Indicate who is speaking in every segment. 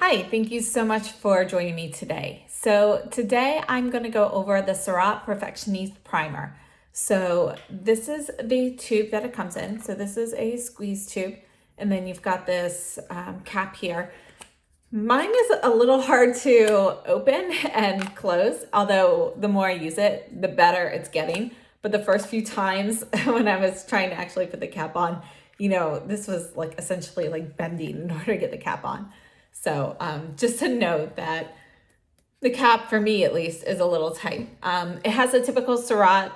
Speaker 1: Hi, thank you so much for joining me today. So today I'm going to go over the Surratt Perfectionniste primer. So this is the tube that it comes in. So this is a squeeze tube, and then you've got this cap here. Mine is a little hard to open and close, although the more I use it, the better it's getting. But the first few times when I was trying to actually put the cap on, this was like essentially like bending in order to get the cap on. So just to note that the cap, for me at least, is a little tight. It has a typical Surratt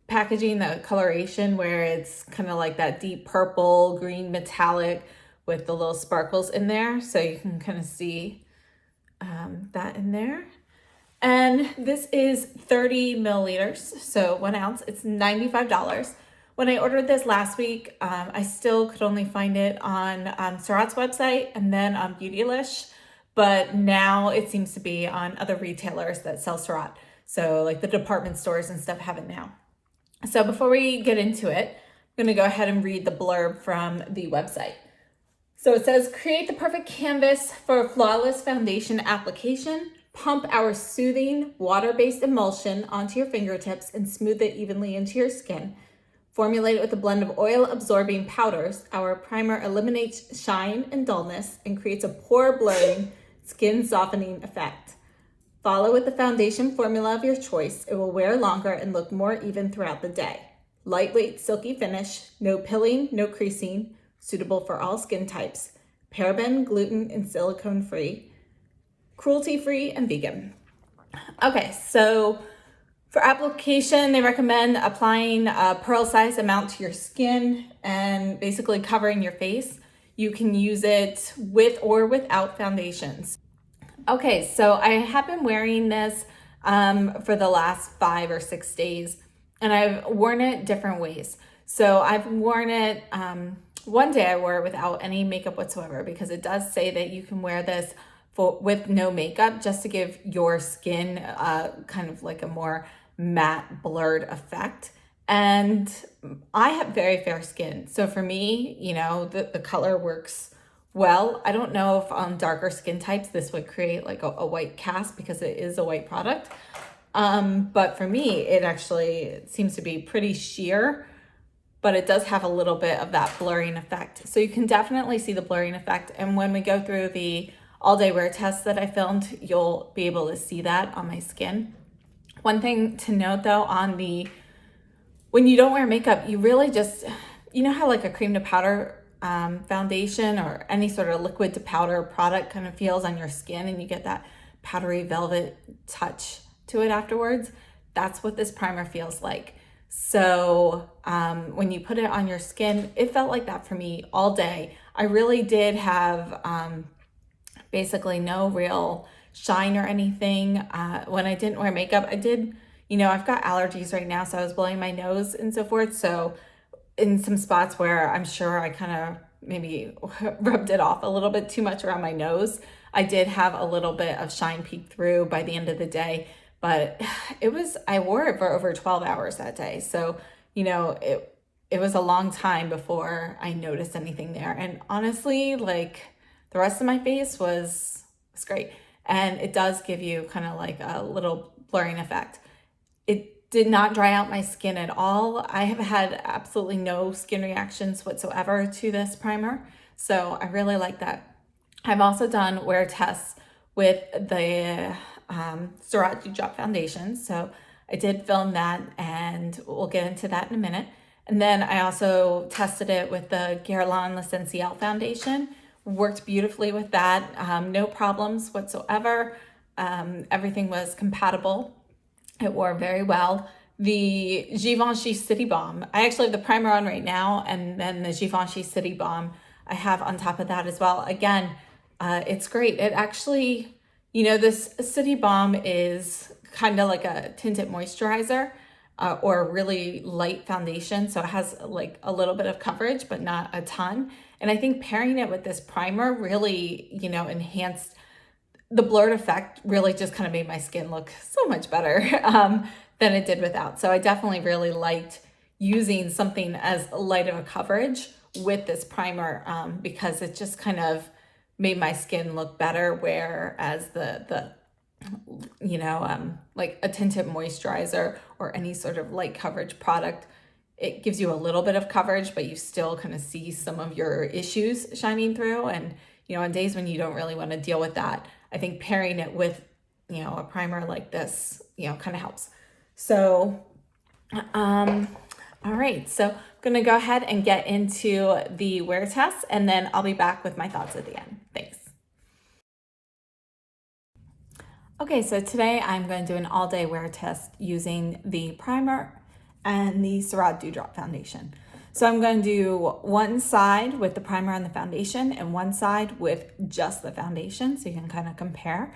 Speaker 1: packaging, the coloration where it's kind of like that deep purple, green metallic with the little sparkles in there. So you can kind of see that in there. And this is 30 milliliters, so 1 ounce. It's $95. When I ordered this last week, I still could only find it on Surratt's website and then on Beautylish, but now it seems to be on other retailers that sell Surratt. So like the department stores and stuff have it now. So before we get into it, I'm gonna go ahead and read the blurb from the website. So it says, create the perfect canvas for a flawless foundation application. Pump our soothing water-based emulsion onto your fingertips and smooth it evenly into your skin. Formulated with a blend of oil-absorbing powders, our primer eliminates shine and dullness and creates a pore-blurring, skin-softening effect. Follow with the foundation formula of your choice. It will wear longer and look more even throughout the day. Lightweight, silky finish, no pilling, no creasing, suitable for all skin types, paraben, gluten, and silicone-free, cruelty-free, and vegan. Okay, so for application, they recommend applying a pearl-sized amount to your skin and basically covering your face. You can use it with or without foundations. Okay, so I have been wearing this for the last 5 or 6 days, and I've worn it different ways. So I've worn it, one day I wore it without any makeup whatsoever, because it does say that you can wear this with no makeup just to give your skin kind of like a more matte blurred effect. And I have very fair skin. So for me, the color works well. I don't know if on darker skin types this would create like a white cast because it is a white product. But for me, it actually seems to be pretty sheer, but it does have a little bit of that blurring effect. So you can definitely see the blurring effect. And when we go through the all day wear test that I filmed, you'll be able to see that on my skin. One thing to note though, when you don't wear makeup, you really just, how like a cream to powder foundation or any sort of liquid to powder product kind of feels on your skin, and you get that powdery velvet touch to it afterwards. That's what this primer feels like. So when you put it on your skin, it felt like that for me all day. I really did have basically no real shine or anything. When I didn't wear makeup, I did, I've got allergies right now, so I was blowing my nose and so forth. So in some spots where I'm sure I kind of maybe rubbed it off a little bit too much around my nose, I did have a little bit of shine peek through by the end of the day. But I wore it for over 12 hours that day. So, it was a long time before I noticed anything there. And honestly, like the rest of my face was great. And it does give you kind of like a little blurring effect. It did not dry out my skin at all. I have had absolutely no skin reactions whatsoever to this primer. So I really like that. I've also done wear tests with the Surratt Dew Drop Foundation. So I did film that, and we'll get into that in a minute. And then I also tested it with the Guerlain L'Essentiel Foundation. Worked beautifully with that. No problems whatsoever. Everything was compatible. It wore very well. The Givenchy City Balm, I actually have the primer on right now, and then the Givenchy City Balm I have on top of that as well. Again, it's great. It actually, this City Balm is kind of like a tinted moisturizer or a really light foundation. So it has like a little bit of coverage, but not a ton. And I think pairing it with this primer really, enhanced the blurred effect, really just kind of made my skin look so much better than it did without. So I definitely really liked using something as light of a coverage with this primer because it just kind of made my skin look better, whereas the like a tinted moisturizer or any sort of light coverage product, it gives you a little bit of coverage, but you still kind of see some of your issues shining through. And, on days when you don't really want to deal with that, I think pairing it with, a primer like this, kind of helps. So, all right, so I'm going to go ahead and get into the wear test, and then I'll be back with my thoughts at the end. Thanks. Okay, so today I'm going to do an all-day wear test using the primer and the Surratt Dewdrop foundation. So I'm going to do one side with the primer and the foundation and one side with just the foundation, so you can kind of compare.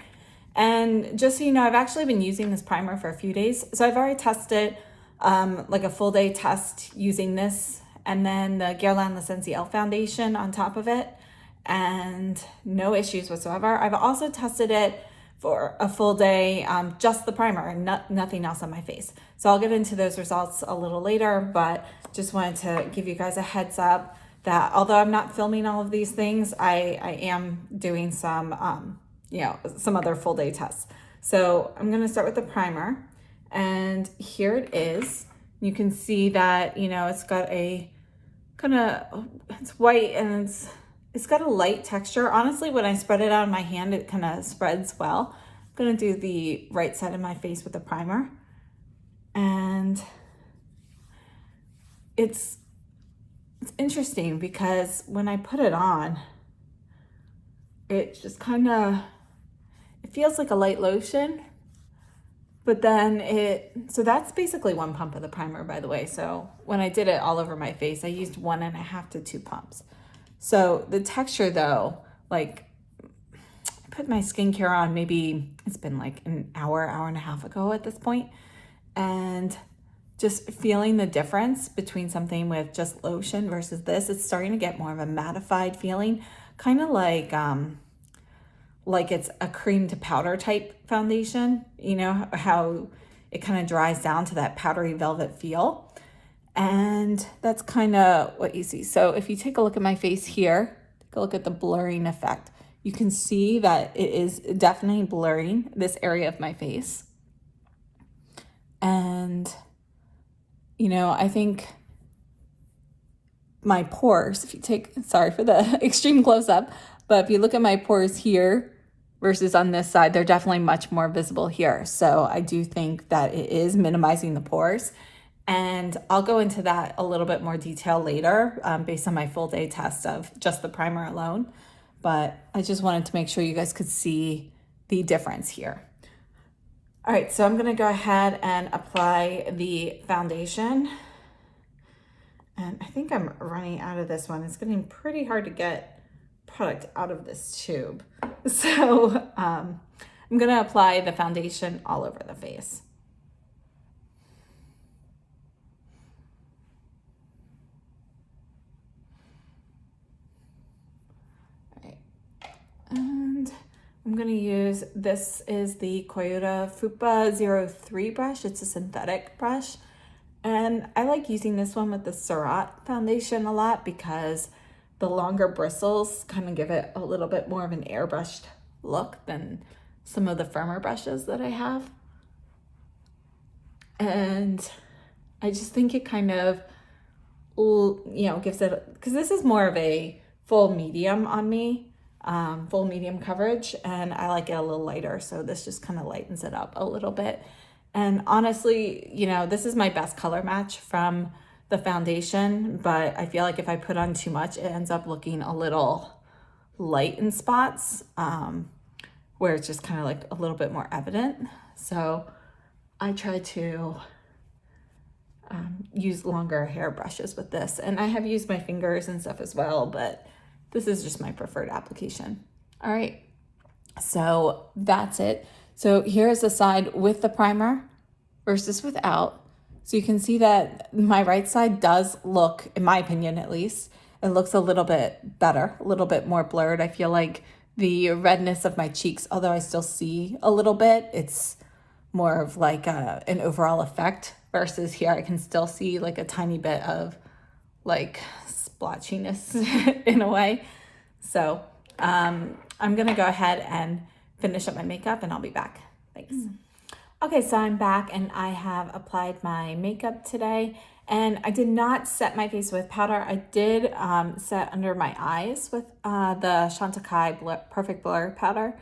Speaker 1: And just so you know, I've actually been using this primer for a few days. So I've already tested like a full day test using this, and then the GRWM L'Essentiel foundation on top of it, and no issues whatsoever. I've also tested it for a full day, just the primer and nothing else on my face. So I'll get into those results a little later, but just wanted to give you guys a heads up that although I'm not filming all of these things, I am doing some, some other full day tests. So I'm gonna start with the primer, and here it is. You can see that, it's got a it's white and it's got a light texture. Honestly, when I spread it out in my hand, it kind of spreads well. I'm gonna do the right side of my face with the primer. And it's interesting because when I put it on, it just it feels like a light lotion, but then so that's basically one pump of the primer, by the way. So when I did it all over my face, I used 1.5 to 2 pumps. So the texture though, like I put my skincare on, maybe it's been like an hour and a half ago at this point, and just feeling the difference between something with just lotion versus this, it's starting to get more of a mattified feeling, kind of like it's a cream to powder type foundation, how it kind of dries down to that powdery velvet feel. And that's kind of what you see. So if you take a look at my face here, take a look at the blurring effect. You can see that it is definitely blurring this area of my face. And, I think my pores, if you take, sorry for the extreme close up, but if you look at my pores here versus on this side, they're definitely much more visible here. So I do think that it is minimizing the pores. And I'll go into that a little bit more detail later based on my full day test of just the primer alone. But I just wanted to make sure you guys could see the difference here. All right, so I'm gonna go ahead and apply the foundation. And I think I'm running out of this one. It's getting pretty hard to get product out of this tube. So I'm gonna apply the foundation all over the face. And I'm going to use, this is the Koyota Fupa 03 brush. It's a synthetic brush. And I like using this one with the Surratt foundation a lot because the longer bristles kind of give it a little bit more of an airbrushed look than some of the firmer brushes that I have. And I just think it kind of, gives it, because this is more of a full medium on me. Full medium coverage, and I like it a little lighter, so this just kind of lightens it up a little bit. And honestly, this is my best color match from the foundation, but I feel like if I put on too much, it ends up looking a little light in spots, where it's just kind of like a little bit more evident. So I try to use longer hair brushes with this, and I have used my fingers and stuff as well, but this is just my preferred application. All right, so that's it. So here's the side with the primer versus without. So you can see that my right side does look, in my opinion at least, it looks a little bit better, a little bit more blurred. I feel like the redness of my cheeks, although I still see a little bit, it's more of like an overall effect versus here I can still see like a tiny bit of like splotchiness in a way. So I'm gonna go ahead and finish up my makeup and I'll be back. Thanks. Okay, so I'm back and I have applied my makeup today, and I did not set my face with powder. I did set under my eyes with the Chantecaille Perfect Blur powder,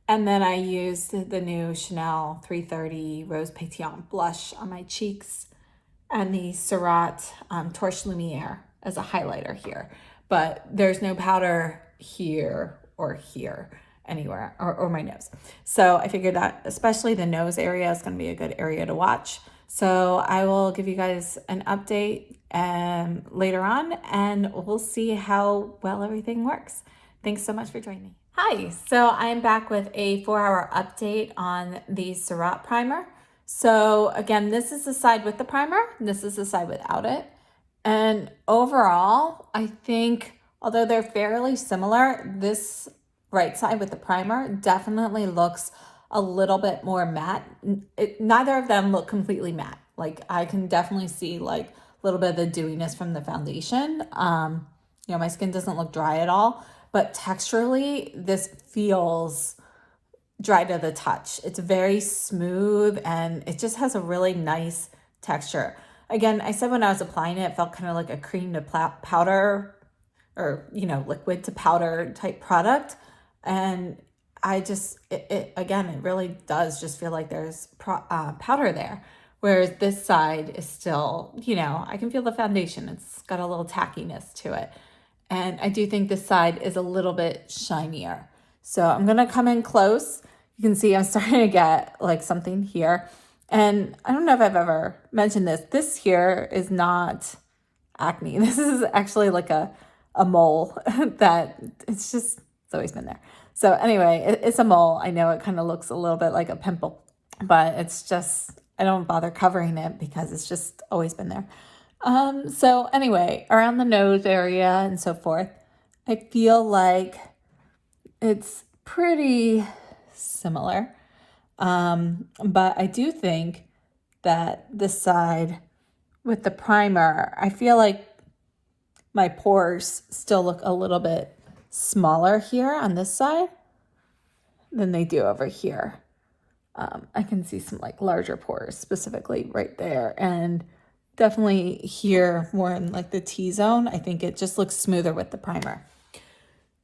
Speaker 1: and then I used the new Chanel 330 Rose Pétillant blush on my cheeks and the Surratt Torche Lumiere as a highlighter here. But there's no powder here or here anywhere, or my nose. So I figured that especially the nose area is going to be a good area to watch. So I will give you guys an update later on, and we'll see how well everything works. Thanks so much for joining me. Hi, so I'm back with a 4-hour update on the Surratt primer. So again, this is the side with the primer, and this is the side without it. And overall, I think, although they're fairly similar, this right side with the primer definitely looks a little bit more matte. Neither of them look completely matte. Like I can definitely see like a little bit of the dewiness from the foundation. My skin doesn't look dry at all, but texturally this feels dry to the touch. It's very smooth and it just has a really nice texture. Again, I said when I was applying it, it felt kind of like a cream to powder or, liquid to powder type product. And I just, it really does just feel like there's powder there. Whereas this side is still, I can feel the foundation. It's got a little tackiness to it. And I do think this side is a little bit shinier. So I'm going to come in close. You can see I'm starting to get like something here. And I don't know if I've ever mentioned this. This here is not acne. This is actually like a mole that it's always been there. So anyway, it's a mole. I know it kind of looks a little bit like a pimple, but it's just, I don't bother covering it because it's just always been there. So anyway, around the nose area and so forth, I feel like it's pretty similar. But I do think that this side with the primer, I feel like my pores still look a little bit smaller here on this side than they do over here. I can see some like larger pores specifically right there, and definitely here more in like the T-zone. I think it just looks smoother with the primer.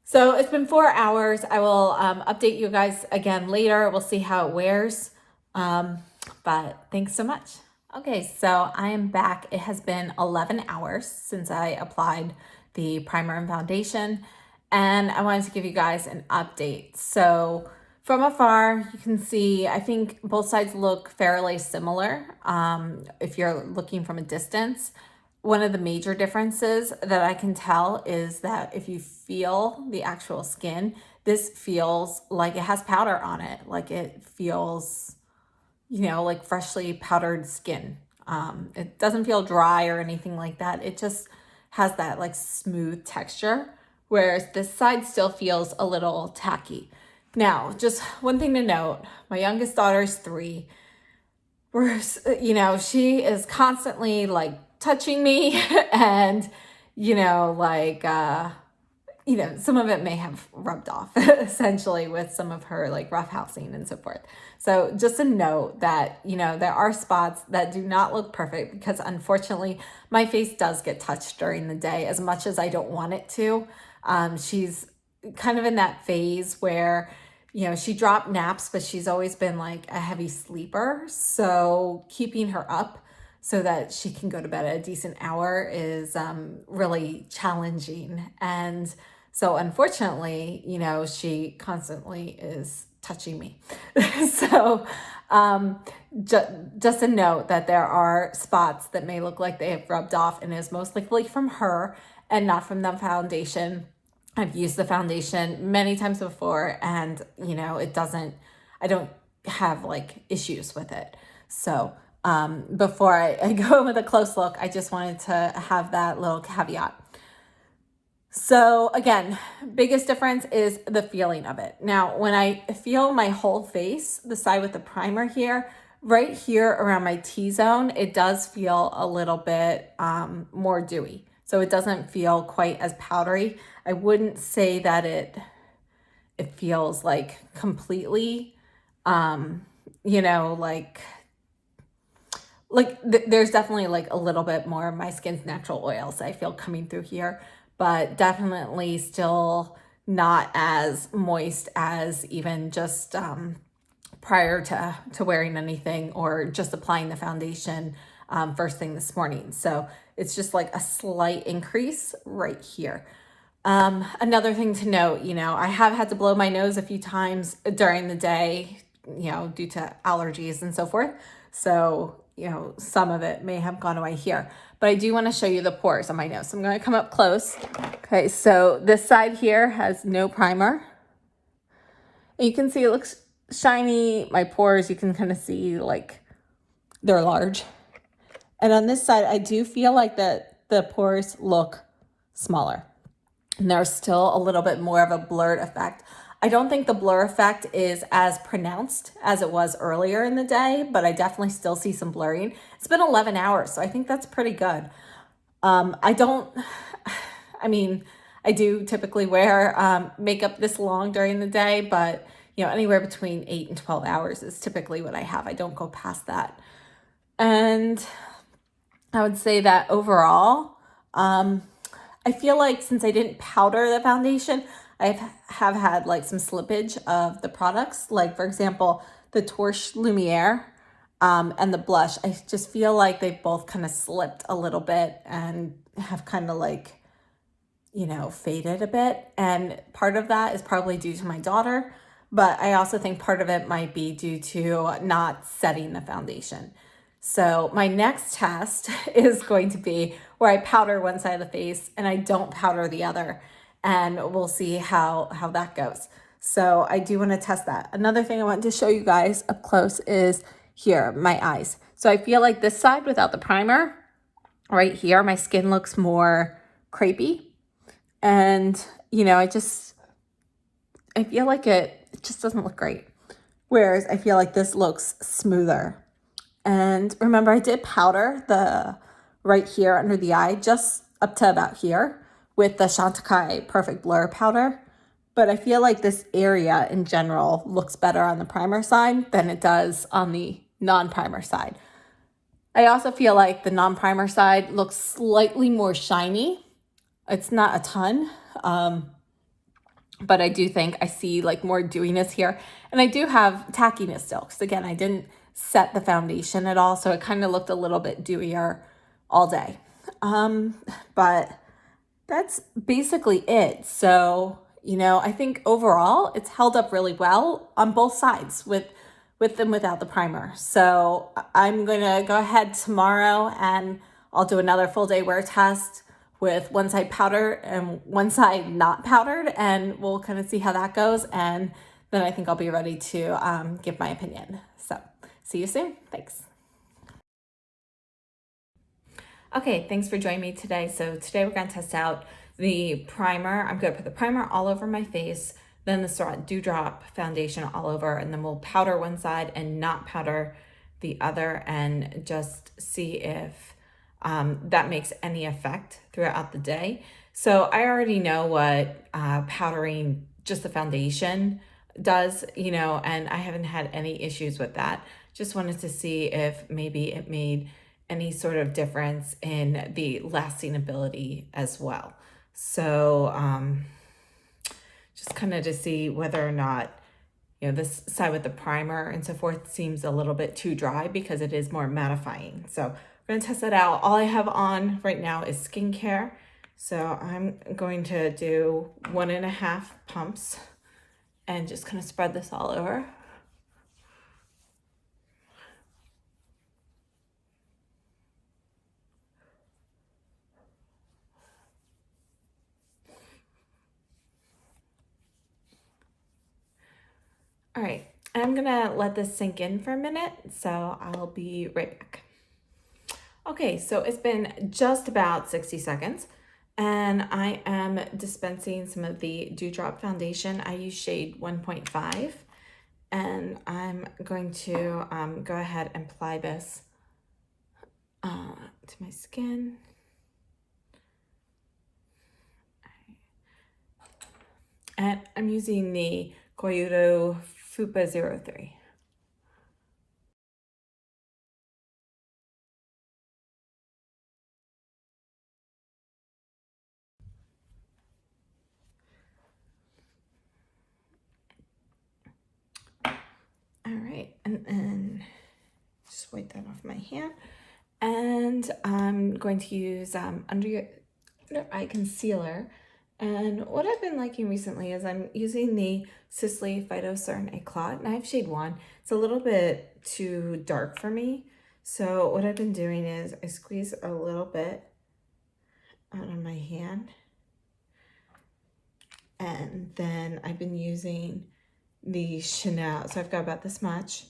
Speaker 1: So it's been 4 hours. I will update you guys again later. We'll see how it wears. But thanks so much. Okay, so I am back. It has been 11 hours since I applied the primer and foundation, and I wanted to give you guys an update. So from afar, you can see, I think both sides look fairly similar. If you're looking from a distance, one of the major differences that I can tell is that if you feel the actual skin, this feels like it has powder on it. Like it feels, like freshly powdered skin. It doesn't feel dry or anything like that. It just has that like smooth texture, whereas this side still feels a little tacky. Now, just one thing to note, my youngest daughter is 3. She is constantly like touching me and, some of it may have rubbed off essentially with some of her like roughhousing and so forth. So just a note that, there are spots that do not look perfect because unfortunately my face does get touched during the day as much as I don't want it to. She's kind of in that phase where, she dropped naps, but she's always been like a heavy sleeper. So keeping her up so that she can go to bed at a decent hour is really challenging. And so unfortunately, she constantly is touching me. So just a note that there are spots that may look like they have rubbed off and is most likely from her and not from the foundation. I've used the foundation many times before and, I don't have like issues with it. So before I go in with a close look, I just wanted to have that little caveat. So again, biggest difference is the feeling of it. Now, when I feel my whole face, the side with the primer here, right here around my T-zone, it does feel a little bit more dewy. So it doesn't feel quite as powdery. I wouldn't say that it it feels like completely, you know, there's definitely like a little bit more of my skin's natural oils I feel coming through here, but definitely still not as moist as even just prior to wearing anything or just applying the foundation first thing this morning. So it's just like a slight increase right here. Another thing to note, you know, I have had to blow my nose a few times during the day, you know, due to allergies and so forth. So, you know, some of it may have gone away here, but I do want to show you the pores on my nose. So I'm going to come up close. Okay. So this side here has no primer. And you can see it looks shiny. My pores, you can kind of see like they're large. And on this side, I do feel like that the pores look smaller. And there's still a little bit more of a blurred effect. I don't think the blur effect is as pronounced as it was earlier in the day, but I definitely still see some blurring. It's been 11 hours, so I think that's pretty good. I do typically wear makeup this long during the day, but you know, anywhere between 8 and 12 hours is typically what I have. I don't go past that. And I would say that overall, I feel like since I didn't powder the foundation, I have had like some slippage of the products. Like for example, the Torche Lumiere and the blush. I just feel like they both kind of slipped a little bit and have kind of like, you know, faded a bit. And part of that is probably due to my daughter, but I also think part of it might be due to not setting the foundation. So my next test is going to be where I powder one side of the face and I don't powder the other. And we'll see how that goes. So I do want to test that. Another thing I want to show you guys up close is here, my eyes. So I feel like this side without the primer, right here, my skin looks more crepey. And, you know, I feel like it just doesn't look great. Whereas I feel like this looks smoother. And remember, I did powder the right here under the eye, just up to about here with the Chantecaille Perfect Blur powder. But I feel like this area in general looks better on the primer side than it does on the non-primer side. I also feel like the non-primer side looks slightly more shiny. It's not a ton, but I do think I see like more dewiness here. And I do have tackiness still, because again, I didn't set the foundation at all, so it kind of looked a little bit dewier all day. But that's basically it. So, you know, I think overall it's held up really well on both sides with and without the primer. So I'm going to go ahead tomorrow and I'll do another full day wear test with one side powder and one side not powdered, and we'll kind of see how that goes. And then I think I'll be ready to give my opinion. So see you soon. Thanks. Okay, thanks for joining me today. So today we're going to test out the primer. I'm going to put the primer all over my face, then the Surratt Dewdrop foundation all over, and then we'll powder one side and not powder the other and just see if that makes any effect throughout the day. So I already know what powdering just the foundation does, you know, and I haven't had any issues with that. Just wanted to see if maybe it made any sort of difference in the lasting ability as well. So just kind of to see whether or not, you know, this side with the primer and so forth seems a little bit too dry because it is more mattifying. So we're going to test it out. All I have on right now is skincare. So I'm going to do 1.5 pumps and just kind of spread this all over. All right, I'm gonna let this sink in for a minute, so I'll be right back. Okay, so it's been just about 60 seconds and I am dispensing some of the Dewdrop foundation. I use shade 1.5 and I'm going to go ahead and apply this to my skin. And I'm using the Koyudo Fupa 03. All right, and then just wipe that off my hand. And I'm going to use under eye concealer. And what I've been liking recently is I'm using the Sisley Phytocern Eclat, and I have shade 1. It's a little bit too dark for me. So what I've been doing is I squeeze a little bit out of my hand. And then I've been using the Chanel. So I've got about this much.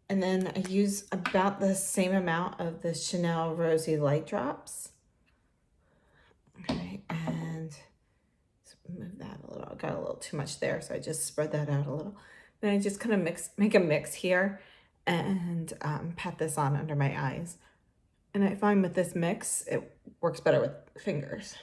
Speaker 1: And then I use about the same amount of the Chanel Rosy Light Drops. Okay, and move that a little. I got a little too much there, so I just spread that out a little. Then I just kind of make a mix here and pat this on under my eyes. And I find with this mix, it works better with fingers.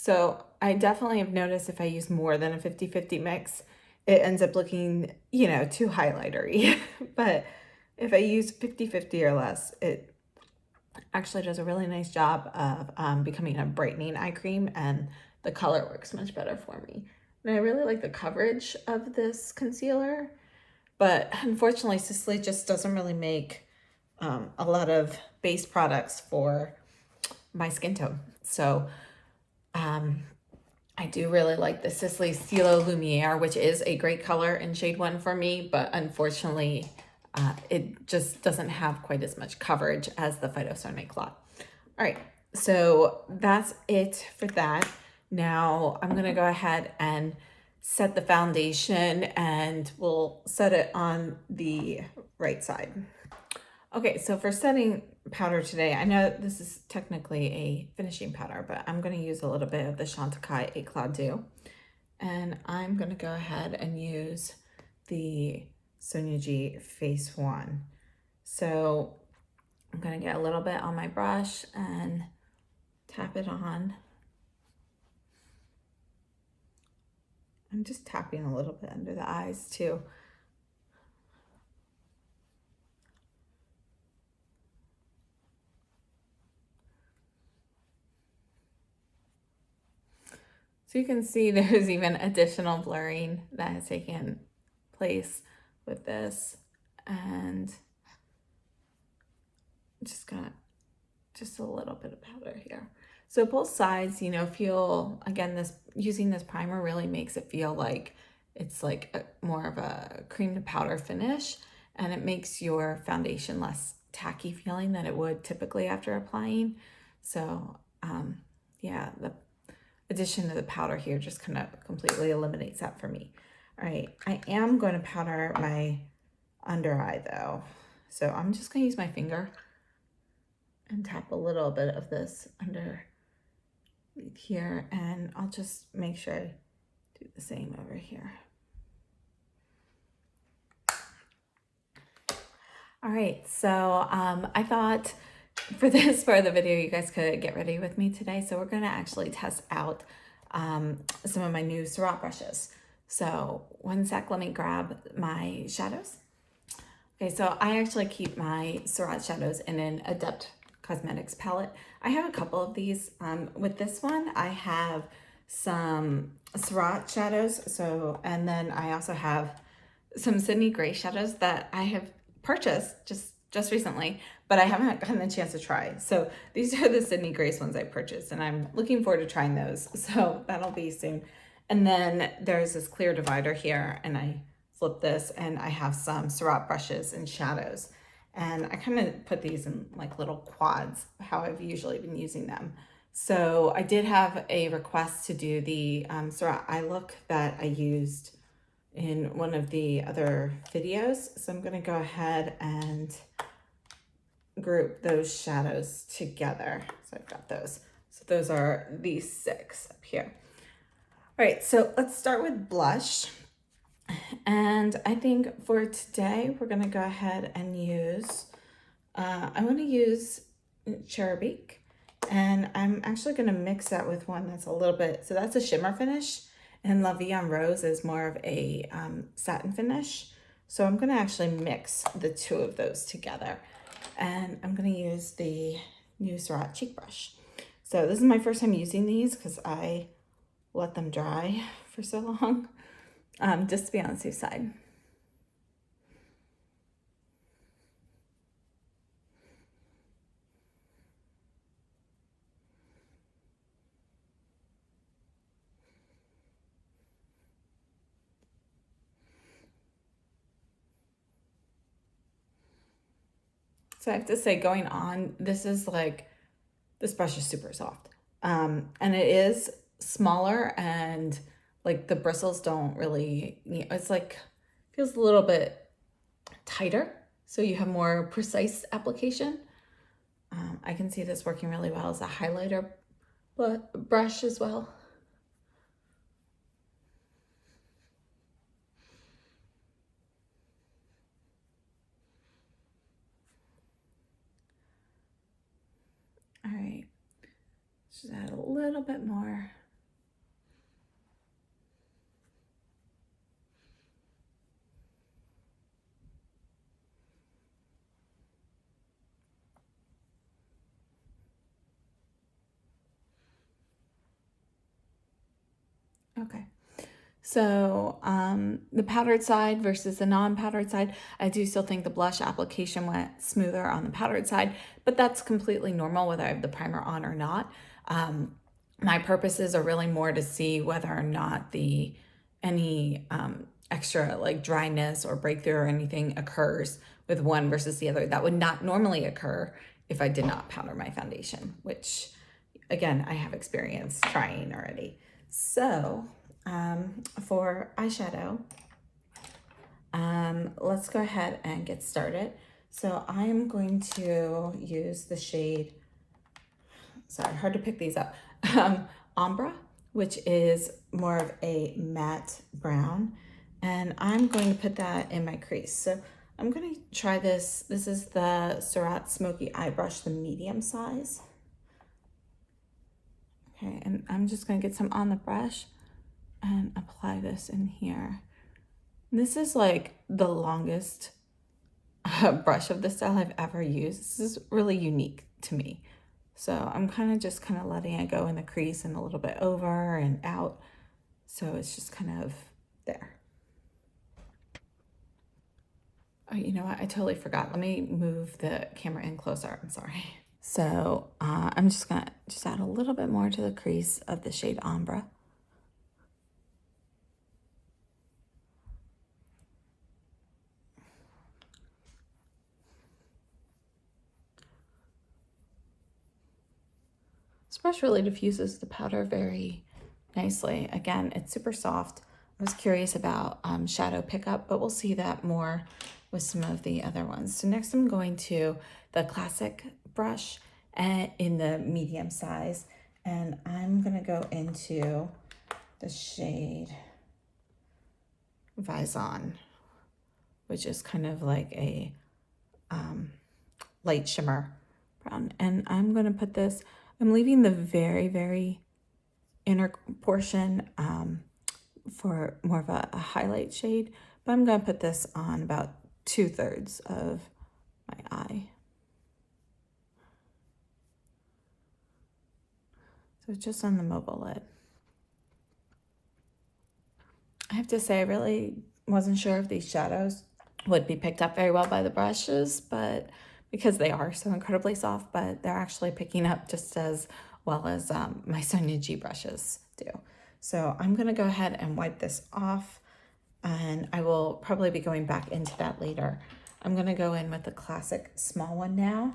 Speaker 1: So I definitely have noticed if I use more than a 50-50 mix, it ends up looking, you know, too highlightery. But if I use 50-50 or less, it actually does a really nice job of becoming a brightening eye cream, and the color works much better for me. And I really like the coverage of this concealer, but unfortunately, Sisley just doesn't really make a lot of base products for my skin tone. So I do really like the Sisley Stilo Lumiere, which is a great color in shade 1 for me, but unfortunately, it just doesn't have quite as much coverage as the Phytocern Eclat. All right, so that's it for that. Now I'm gonna go ahead and set the foundation, and we'll set it on the right side. Okay, so for setting powder today, I know this is technically a finishing powder, but I'm going to use a little bit of the Chantecaille Eclat Dew. And I'm going to go ahead and use the Sonia G Face One. So I'm going to get a little bit on my brush and tap it on. I'm just tapping a little bit under the eyes too. So you can see there's even additional blurring that has taken place with this, and just got just a little bit of powder here. So both sides, you know, feel, again, this using this primer really makes it feel like it's like more of a cream to powder finish, and it makes your foundation less tacky feeling than it would typically after applying. So yeah, the addition of the powder here just kind of completely eliminates that for me. All right, I am going to powder my under eye though. So I'm just going to use my finger and tap a little bit of this under here, and I'll just make sure I do the same over here. All right, so I thought for this part of the video, you guys could get ready with me today. So we're gonna actually test out some of my new Surratt brushes. So one sec, let me grab my shadows. Okay, so I actually keep my Surratt shadows in an Adept Cosmetics palette. I have a couple of these. With this one, I have some Surratt shadows. So, and then I also have some Sydney Gray shadows that I have purchased just recently, but I haven't gotten a chance to try. So these are the Sydney Grace ones I purchased, and I'm looking forward to trying those. So that'll be soon. And then there's this clear divider here, and I flip this, and I have some Surratt brushes and shadows. And I kind of put these in like little quads, how I've usually been using them. So I did have a request to do the Surratt eye look that I used in one of the other videos. So I'm going to go ahead and group those shadows together. So I've got those. So those are these 6 up here. All right, so let's start with blush. And I think for today, we're gonna go ahead and use, I'm gonna use Cherubic, and I'm actually gonna mix that with one that's a little bit, so that's a shimmer finish, and La Vie en Rose is more of a satin finish. So I'm gonna actually mix the two of those together. And I'm gonna use the new Surratt cheek brush. So this is my first time using these because I let them dry for so long, just to be on the safe side. So I have to say, going on, this brush is super soft. And it is smaller, and like the bristles don't really, it's like, feels a little bit tighter. So you have more precise application. I can see this working really well as a highlighter brush as well. All right, just add a little bit more. Okay. So the powdered side versus the non-powdered side, I do still think the blush application went smoother on the powdered side, but that's completely normal whether I have the primer on or not. My purposes are really more to see whether or not any extra like dryness or breakthrough or anything occurs with one versus the other. That would not normally occur if I did not powder my foundation, which again, I have experience trying already. So for eyeshadow, let's go ahead and get started. So I'm going to use the shade, sorry, hard to pick these up, Ombre, which is more of a matte brown. And I'm going to put that in my crease. So I'm going to try this. This is the Surratt Smoky Eye Brush, the medium size. Okay, and I'm just going to get some on the brush and apply this in here. This is like the longest brush of the style I've ever used. This is really unique to me. So I'm kind of letting it go in the crease and a little bit over and out. So it's just kind of there. Oh, you know what? I totally forgot. Let me move the camera in closer. I'm sorry. So I'm just gonna add a little bit more to the crease of the shade Ombre. This brush really diffuses the powder very nicely. Again, it's super soft. I was curious about shadow pickup, but we'll see that more with some of the other ones. So next I'm going to the classic brush in the medium size, and I'm gonna go into the shade Vison, which is kind of like a light shimmer brown. And I'm gonna put this, I'm leaving the very, very inner portion for more of a highlight shade, but I'm gonna put this on about 2/3 of my eye. So just on the mobile lid. I have to say, I really wasn't sure if these shadows would be picked up very well by the brushes, but because they are so incredibly soft, but they're actually picking up just as well as my Sonia G brushes do. So I'm gonna go ahead and wipe this off, and I will probably be going back into that later. I'm gonna go in with the classic small one now,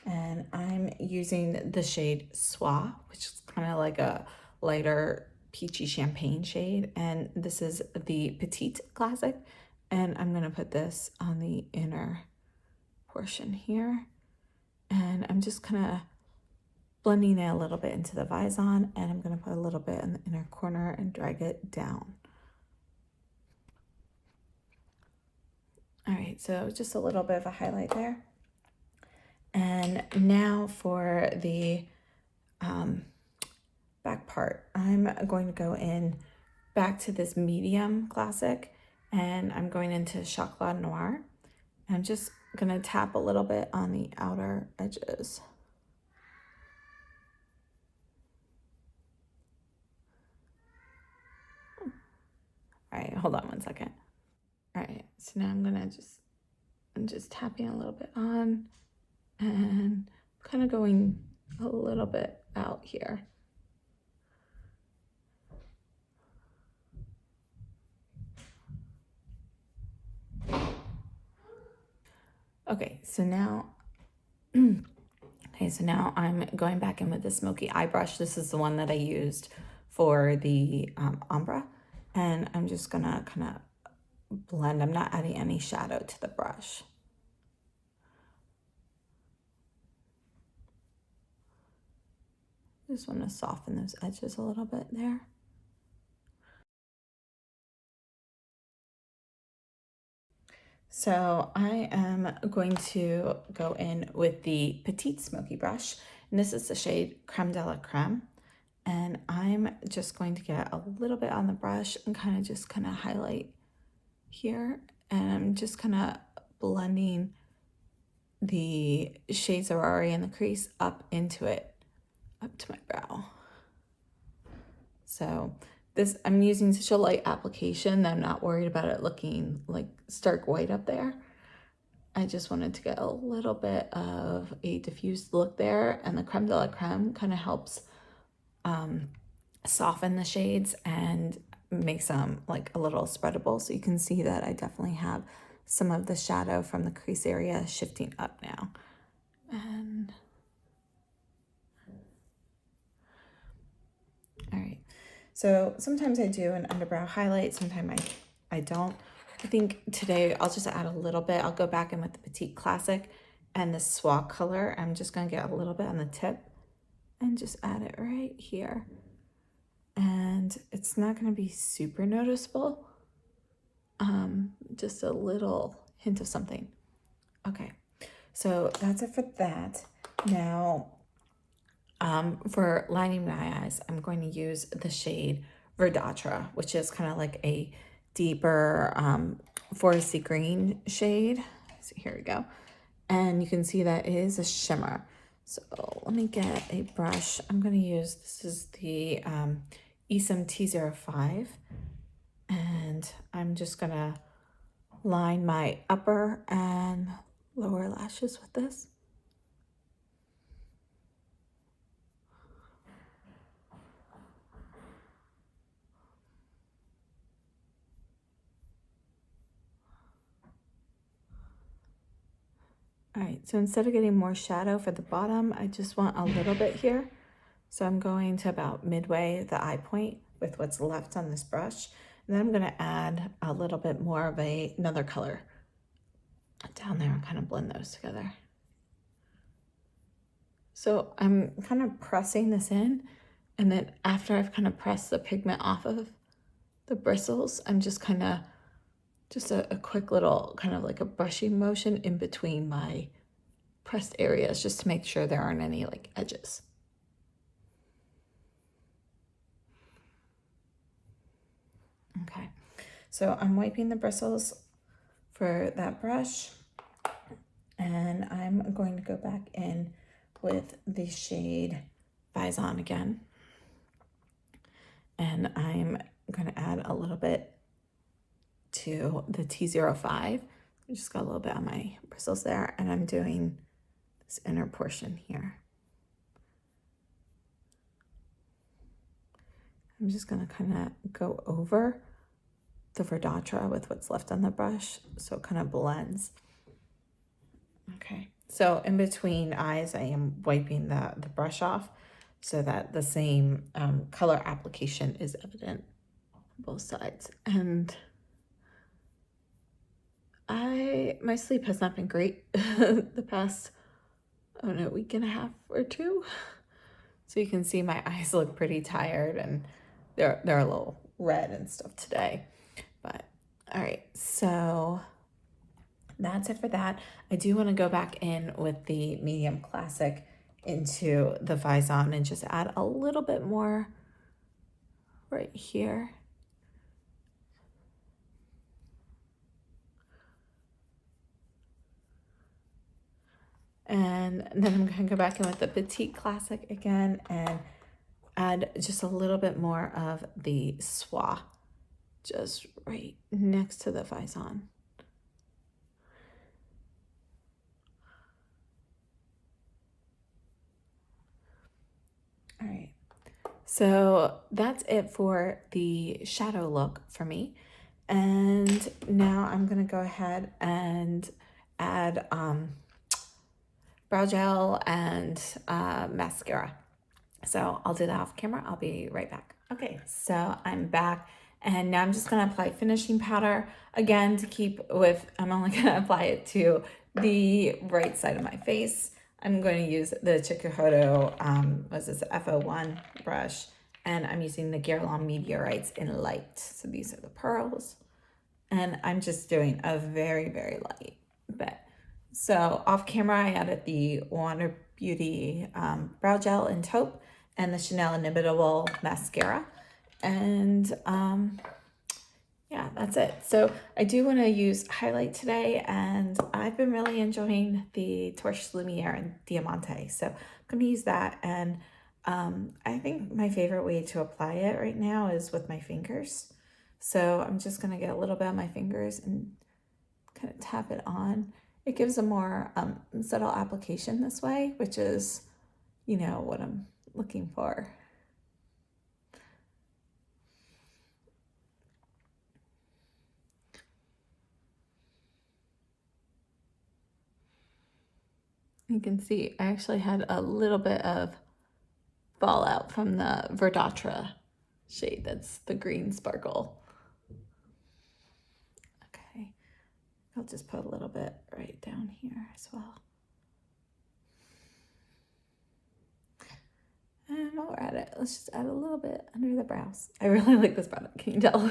Speaker 1: and I'm using the shade Soie, which is kind of like a lighter peachy champagne shade, and this is the Petite Classic, and I'm gonna put this on the inner portion here, and I'm just kind of blending it a little bit into the Vizon, and I'm going to put a little bit in the inner corner and drag it down. All right, so just a little bit of a highlight there. And now for the back part, I'm going to go in back to this medium classic, and I'm going into Chocolat Noir. I'm just going to tap a little bit on the outer edges. All right, hold on one second. All right, so now I'm just tapping a little bit on and kind of going a little bit out here. Okay, so now I'm going back in with the smoky eye brush. This is the one that I used for the ombre, and I'm just gonna kind of blend. I'm not adding any shadow to the brush. Just want to soften those edges a little bit there. So I am going to go in with the Petite Smoky brush, and this is the shade Creme de la Creme. And I'm just going to get a little bit on the brush and kind of highlight here. And I'm just kind of blending the shades that are already in the crease up into it, up to my brow. So I'm using such a light application that I'm not worried about it looking like stark white up there. I just wanted to get a little bit of a diffused look there, and the Creme de la Creme kind of helps soften the shades and makes them like a little spreadable. So you can see that I definitely have some of the shadow from the crease area shifting up now. And all right, so sometimes I do an underbrow highlight, sometimes I don't. I think today I'll just add a little bit. I'll go back in with the Petite Classic and the swag color. I'm just gonna get a little bit on the tip and just add it right here. And it's not gonna be super noticeable, just a little hint of something. Okay, so that's it for that. Now, for lining my eyes, I'm going to use the shade Verdâtre, which is kind of like a deeper foresty green shade. So here we go. And you can see that it is a shimmer. So let me get a brush. I'm going to use, this is the Esom T05. And I'm just going to line my upper and lower lashes with this. All right, so instead of getting more shadow for the bottom, I just want a little bit here. So I'm going to about midway the eye point with what's left on this brush. And then I'm gonna add a little bit more of another color down there and kind of blend those together. So I'm kind of pressing this in, and then after I've kind of pressed the pigment off of the bristles, I'm just kind of, just a quick little kind of like a brushing motion in between my pressed areas just to make sure there aren't any like edges. Okay, so I'm wiping the bristles for that brush, and I'm going to go back in with the shade Vizon again, and I'm going to add a little bit to the T05. I just got a little bit on my bristles there, and I'm doing this inner portion here. I'm just going to kind of go over the Verdâtre with what's left on the brush so it kind of blends. Okay, so in between eyes, I am wiping the brush off so that the same color application is evident on both sides. And my sleep has not been great the past, I don't know, week and a half or two. So you can see my eyes look pretty tired and they're a little red and stuff today. But all right, so that's it for that. I do want to go back in with the medium classic into the Vizon and just add a little bit more right here. And then I'm going to go back in with the Petite Classic again and add just a little bit more of the Soie just right next to the Vizon. All right, so that's it for the shadow look for me. And now I'm going to go ahead and add brow gel and mascara. So I'll do that off camera. I'll be right back. Okay, so I'm back and now I'm just going to apply finishing powder again to keep with, I'm only going to apply it to the right side of my face. I'm going to use the Chikuhodo, what's this, FO1 brush, and I'm using the GRWM Meteorites in light. So these are the pearls, and I'm just doing a very, very light bit. So off camera, I added the Wander Beauty brow gel in taupe and the Chanel Inimitable mascara. And yeah, that's it. So I do want to use highlight today, and I've been really enjoying the Torche Lumiere and Diamante. So I'm going to use that. And I think my favorite way to apply it right now is with my fingers. So I'm just going to get a little bit on my fingers and kind of tap it on. It gives a more subtle application this way, which is, you know, what I'm looking for. You can see I actually had a little bit of fallout from the Verdâtre shade. That's the green sparkle. Okay, I'll just put a little bit right down here as well. And while we're at it, let's just add a little bit under the brows. I really like this product, can you tell?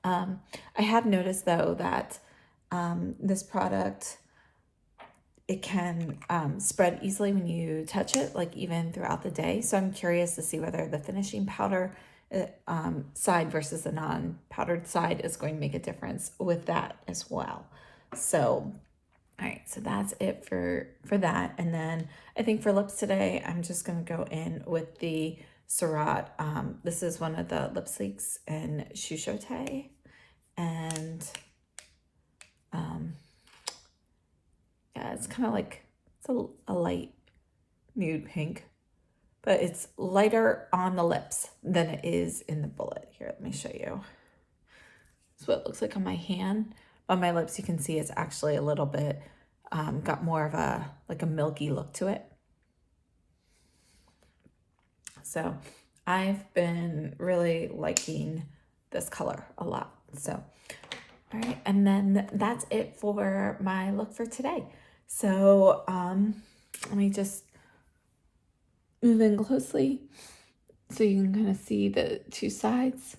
Speaker 1: I have noticed though that this product, it can spread easily when you touch it, like even throughout the day. So I'm curious to see whether the finishing powder side versus the non-powdered side is going to make a difference with that as well. So, all right, so that's it for that. And then I think for lips today, I'm just going to go in with the Surratt. This is one of the lipsticks in Chuchote. And yeah, it's kind of like, it's a light nude pink, but it's lighter on the lips than it is in the bullet. Here, let me show you. That's what it looks like on my hand. On my lips, you can see it's actually a little bit, got more of a, like a milky look to it. So I've been really liking this color a lot. So, all right, and then that's it for my look for today. So let me just move in closely so you can kind of see the two sides.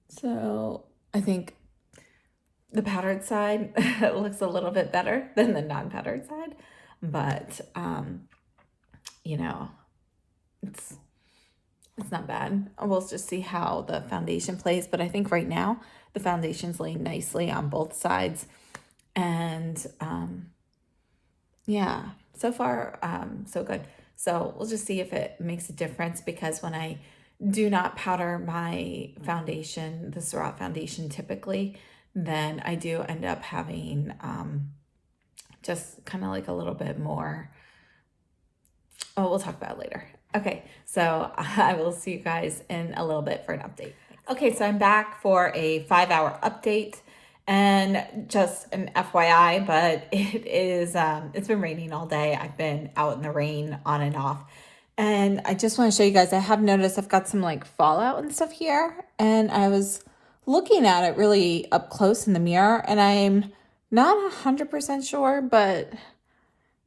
Speaker 1: So I think the powdered side looks a little bit better than the non-powdered side, but you know, it's not bad. We'll just see how the foundation plays, but I think right now the foundation's laying nicely on both sides. And yeah, so far, so good. So we'll just see if it makes a difference, because when I do not powder my foundation, the Surratt foundation typically, then I do end up having just kind of like a little bit more. Oh, we'll talk about it later. Okay, so I will see you guys in a little bit for an update. Okay, so I'm back for a 5-hour update, and just an FYI, but it is, it's been raining all day. I've been out in the rain on and off, and I just want to show you guys, I have noticed I've got some like fallout and stuff here, and I was looking at it really up close in the mirror, and I'm not 100% sure, but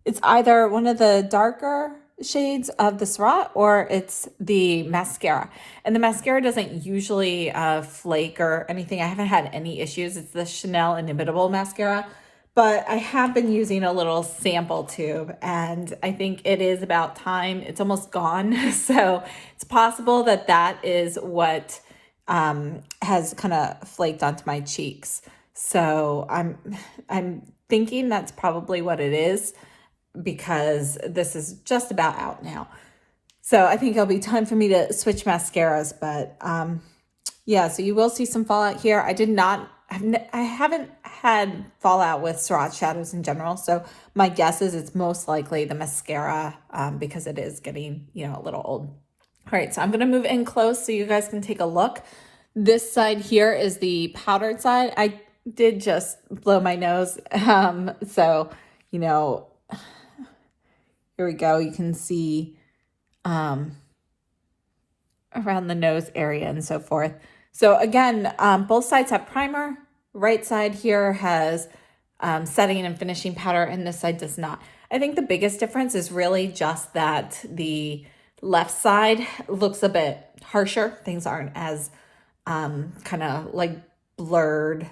Speaker 1: it's either one of the darker shades of the Surratt or it's the mascara. And the mascara doesn't usually flake or anything. I haven't had any issues. It's the Chanel Inimitable mascara. But I have been using a little sample tube, and I think it is about time. It's almost gone. So it's possible that that is what has kind of flaked onto my cheeks. So I'm thinking that's probably what it is, because this is just about out now. So I think it'll be time for me to switch mascaras. But yeah, so you will see some fallout here. I haven't had fallout with Surratt shadows in general. So my guess is it's most likely the mascara, because it is getting, a little old. All right, so I'm going to move in close so you guys can take a look. This side here is the powdered side. I did just blow my nose. So, here we go. You can see around the nose area and so forth. So again, both sides have primer. Right side here has setting and finishing powder, and this side does not. I think the biggest difference is really just that the left side looks a bit harsher. Things aren't as kind of like blurred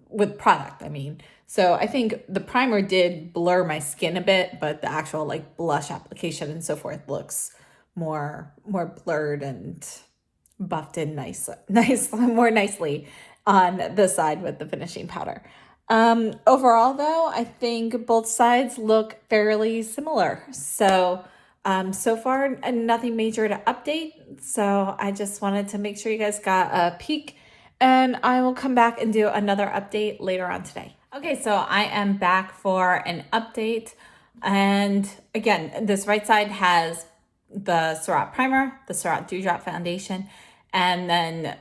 Speaker 1: with product, I mean. So I think the primer did blur my skin a bit, but the actual like blush application and so forth looks more blurred and buffed in more nicely on the side with the finishing powder. Overall though, I think both sides look fairly similar. So so far nothing major to update. So I just wanted to make sure you guys got a peek, and I will come back and do another update later on today. Okay, so I am back for an update. And again, this right side has the Surratt primer, the Surratt Dewdrop foundation, and then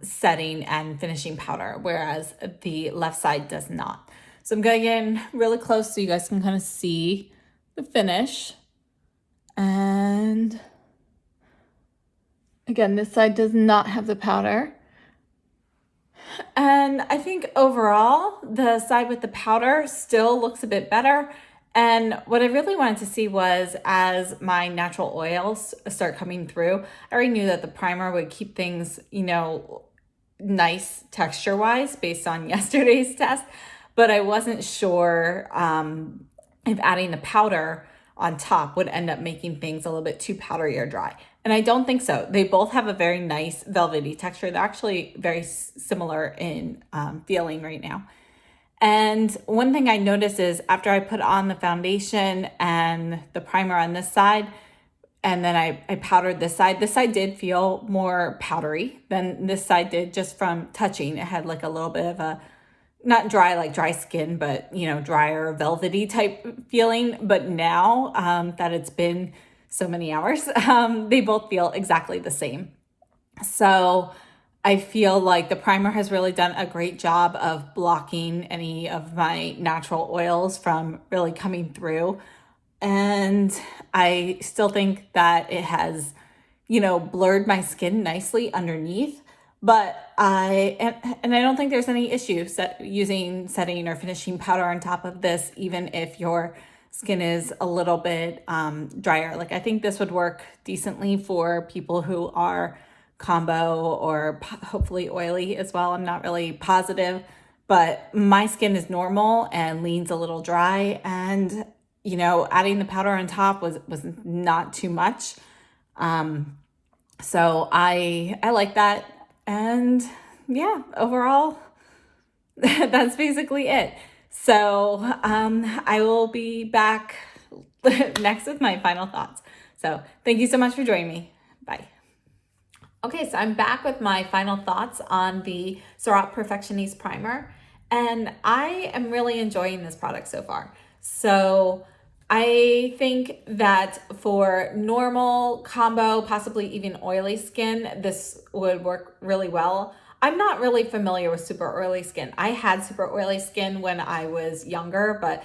Speaker 1: setting and finishing powder, whereas the left side does not. So I'm going in really close so you guys can kind of see the finish. And again, this side does not have the powder. And I think overall, the side with the powder still looks a bit better. And what I really wanted to see was, as my natural oils start coming through, I already knew that the primer would keep things, nice texture-wise based on yesterday's test. But I wasn't sure if adding the powder on top would end up making things a little bit too powdery or dry. And I don't think so. They both have a very nice velvety texture. They're actually very similar in feeling right now. And one thing I noticed is after I put on the foundation and the primer on this side, and then I powdered this side did feel more powdery than this side did just from touching. It had like a little bit of a, not dry like dry skin, but drier velvety type feeling. But now that it's been so many hours, they both feel exactly the same. So I feel like the primer has really done a great job of blocking any of my natural oils from really coming through. And I still think that it has, blurred my skin nicely underneath. But I don't think there's any issue using setting or finishing powder on top of this, even if your skin is a little bit drier. Like I think this would work decently for people who are combo or hopefully oily as well. I'm not really positive, but my skin is normal and leans a little dry, and adding the powder on top was not too much. So I like that. And yeah, overall, that's basically it. So I will be back next with my final thoughts. So thank you so much for joining me. Bye. Okay, so I'm back with my final thoughts on the Surratt Perfectionniste primer, and I am really enjoying this product so far. So I think that for normal, combo, possibly even oily skin, this would work really well. I'm not really familiar with super oily skin. I had super oily skin when I was younger, but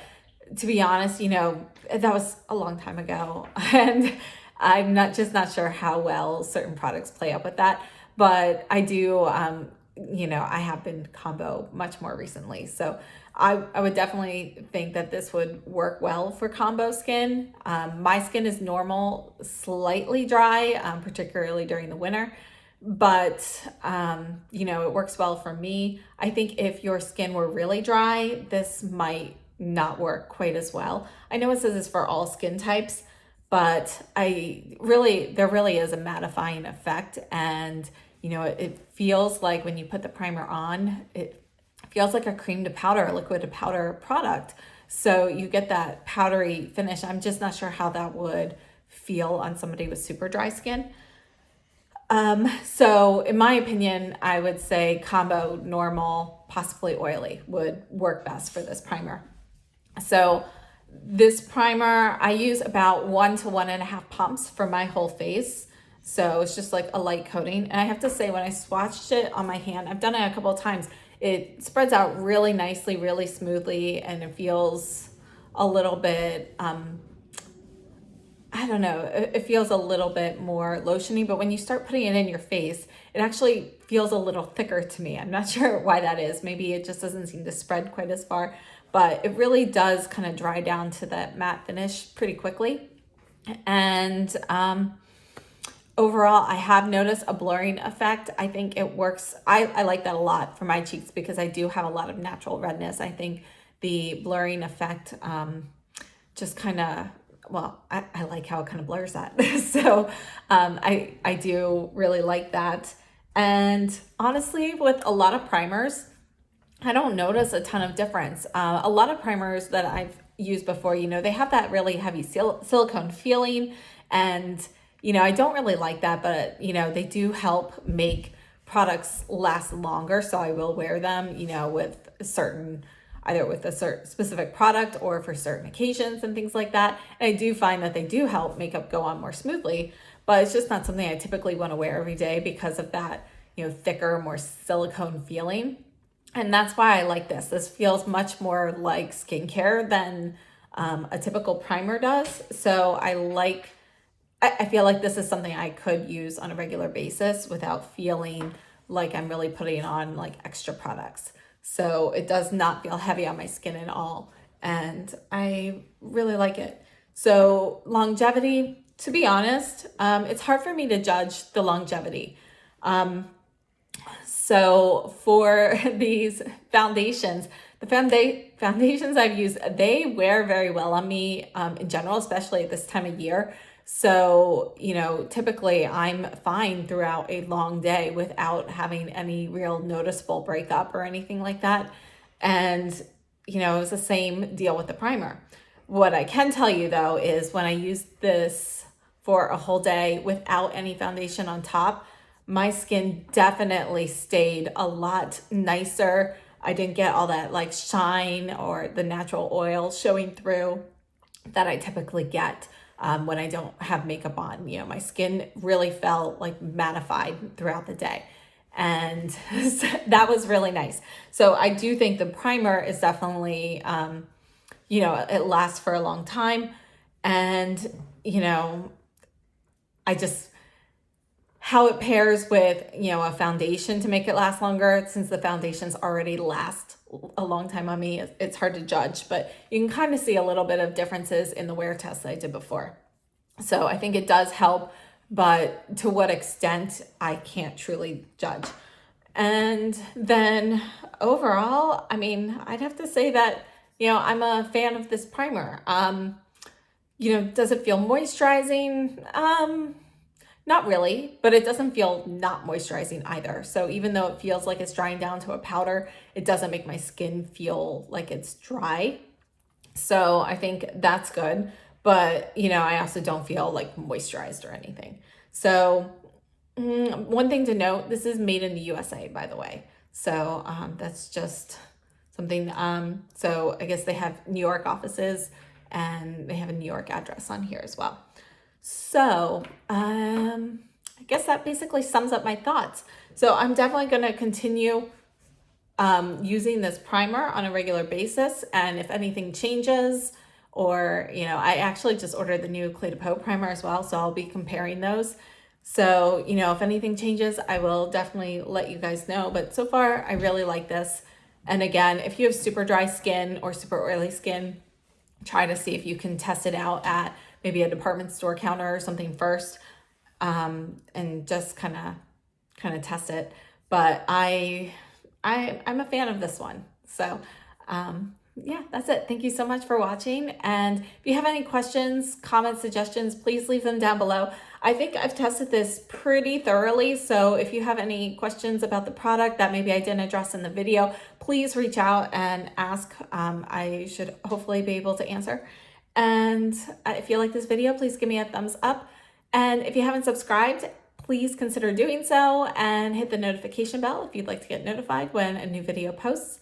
Speaker 1: to be honest, that was a long time ago. And I'm not sure how well certain products play up with that. But I do, I have been combo much more recently. So I would definitely think that this would work well for combo skin. My skin is normal, slightly dry, particularly during the winter, but it works well for me. I think if your skin were really dry, this might not work quite as well. I know it says it's for all skin types, but there really is a mattifying effect, and it feels like when you put the primer on, it feels like a cream to powder, liquid to powder product. So you get that powdery finish. I'm just not sure how that would feel on somebody with super dry skin. So in my opinion, I would say combo, normal, possibly oily would work best for this primer. So this primer, I use about 1 to 1.5 pumps for my whole face. So it's just like a light coating. And I have to say, when I swatched it on my hand, I've done it a couple of times, it spreads out really nicely, really smoothly, and it feels a little bit, I don't know, it feels a little bit more lotiony, but when you start putting it in your face, it actually feels a little thicker to me. I'm not sure why that is. Maybe it just doesn't seem to spread quite as far, but it really does kind of dry down to that matte finish pretty quickly. And overall, I have noticed a blurring effect. I think it works. I like that a lot for my cheeks because I do have a lot of natural redness. I think the blurring effect just kind of, I like how it kind of blurs that. So I do really like that. And honestly, with a lot of primers, I don't notice a ton of difference. A lot of primers that I've used before, they have that really heavy silicone feeling, and I don't really like that, but they do help make products last longer. So I will wear them, with either with a certain specific product or for certain occasions and things like that. And I do find that they do help makeup go on more smoothly, but it's just not something I typically want to wear every day because of that, thicker, more silicone feeling. And that's why I like this. This feels much more like skincare than a typical primer does. So I feel like this is something I could use on a regular basis without feeling like I'm really putting on like extra products. So it does not feel heavy on my skin at all. And I really like it. So longevity, to be honest, it's hard for me to judge the longevity. So for these foundations, the foundations I've used, they wear very well on me in general, especially at this time of year. So, typically I'm fine throughout a long day without having any real noticeable breakup or anything like that. And, it's the same deal with the primer. What I can tell you though is when I used this for a whole day without any foundation on top, my skin definitely stayed a lot nicer. I didn't get all that like shine or the natural oil showing through that I typically get when I don't have makeup on. My skin really felt like mattified throughout the day. And that was really nice. So I do think the primer is definitely, it lasts for a long time. And, how it pairs with, a foundation to make it last longer, since the foundations already last a long time on me, it's hard to judge, but you can kind of see a little bit of differences in the wear test that I did before. So I think it does help, but to what extent, I can't truly judge. And then overall, I'd have to say that, I'm a fan of this primer. Does it feel moisturizing? Not really, but it doesn't feel not moisturizing either. So even though it feels like it's drying down to a powder, it doesn't make my skin feel like it's dry. So I think that's good. But, I also don't feel like moisturized or anything. So one thing to note, this is made in the USA, by the way. So that's just something. So I guess they have New York offices and they have a New York address on here as well. So I guess that basically sums up my thoughts. So I'm definitely going to continue using this primer on a regular basis. And if anything changes, or, I actually just ordered the new Clé de Peau primer as well. So I'll be comparing those. So, if anything changes, I will definitely let you guys know. But so far, I really like this. And again, if you have super dry skin or super oily skin, try to see if you can test it out at maybe a department store counter or something first, and just kind of test it. But I'm a fan of this one. So yeah, that's it. Thank you so much for watching. And if you have any questions, comments, suggestions, please leave them down below. I think I've tested this pretty thoroughly. So if you have any questions about the product that maybe I didn't address in the video, please reach out and ask. I should hopefully be able to answer. And if you like this video, please give me a thumbs up. And if you haven't subscribed, please consider doing so and hit the notification bell if you'd like to get notified when a new video posts.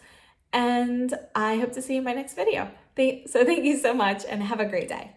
Speaker 1: And I hope to see you in my next video. So thank you so much and have a great day.